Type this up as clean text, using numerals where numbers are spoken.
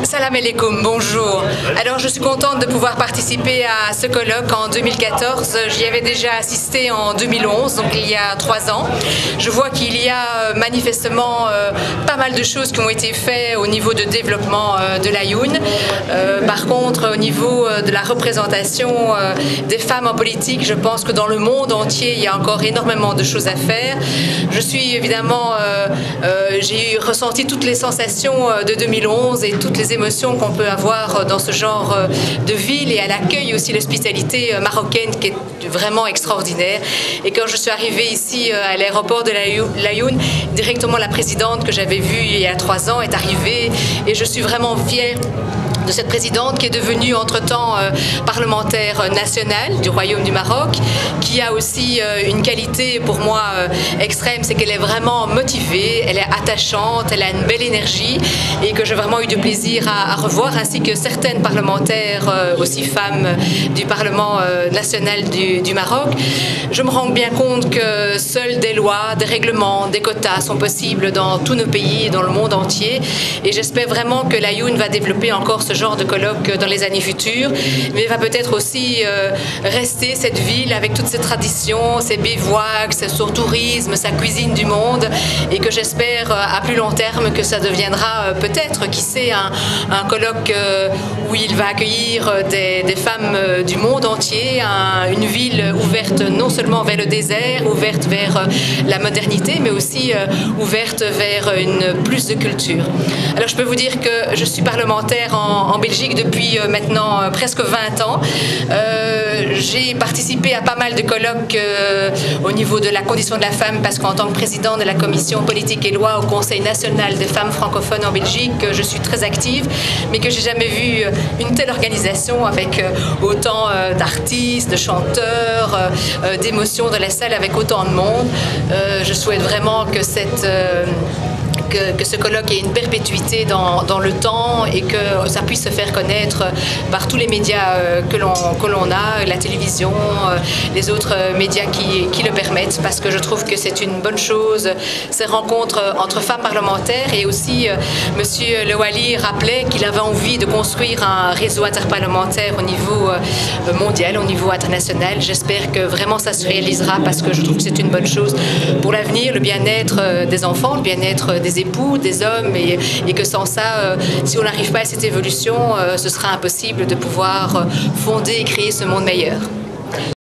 Salam alaikum, bonjour. Alors je suis contente de pouvoir participer à ce colloque en 2014. J'y avais déjà assisté en 2011, donc il y a 3 ans. Je vois qu'il y a manifestement pas mal de choses qui ont été faites au niveau de développement de l'Aïoun. Par contre, au niveau de la représentation des femmes en politique, je pense que dans le monde entier, il y a encore énormément de choses à faire. Je suis évidemment, j'ai ressenti toutes les sensations de 2011 et toutes les émotions qu'on peut avoir dans ce genre de ville, et à l'accueil aussi, l'hospitalité marocaine qui est vraiment extraordinaire. Et quand je suis arrivée ici à l'aéroport de l'Aïoun, directement la présidente que j'avais vue il y a 3 ans est arrivée, et je suis vraiment fière de cette présidente qui est devenue entre-temps parlementaire nationale du Royaume du Maroc, qui a aussi une qualité pour moi extrême, c'est qu'elle est vraiment motivée, elle est attachante, elle a une belle énergie, et que j'ai vraiment eu du plaisir à revoir, ainsi que certaines parlementaires, aussi femmes du Parlement national du Maroc. Je me rends bien compte que seules des lois, des règlements, des quotas sont possibles dans tous nos pays et dans le monde entier, et j'espère vraiment que l'Aïoun va développer encore ce genre de colloque dans les années futures, mais va peut-être aussi rester cette ville avec toutes ses traditions, ses bivouacs, son tourisme, sa cuisine du monde, et que j'espère à plus long terme que ça deviendra peut-être, qui sait, un colloque où il va accueillir des femmes du monde entier, une ville ouverte non seulement vers le désert, ouverte vers la modernité, mais aussi ouverte vers plus de culture. Alors je peux vous dire que je suis parlementaire en Belgique depuis maintenant presque 20 ans. J'ai participé à pas mal de colloques au niveau de la condition de la femme, parce qu'en tant que présidente de la commission politique et loi au Conseil national des femmes francophones en Belgique, je suis très active, mais que j'ai jamais vu une telle organisation avec autant d'artistes, de chanteurs, d'émotions dans la salle, avec autant de monde. Je souhaite vraiment que que ce colloque ait une perpétuité dans le temps, et que ça puisse se faire connaître par tous les médias que l'on a, la télévision, les autres médias qui le permettent, parce que je trouve que c'est une bonne chose, ces rencontres entre femmes parlementaires. Et aussi, Monsieur Le Wali rappelait qu'il avait envie de construire un réseau interparlementaire au niveau mondial, au niveau international. J'espère que vraiment ça se réalisera, parce que je trouve que c'est une bonne chose pour l'avenir, le bien-être des enfants, le bien-être des époux, des hommes, et que sans ça, si on n'arrive pas à cette évolution, ce sera impossible de pouvoir fonder et créer ce monde meilleur.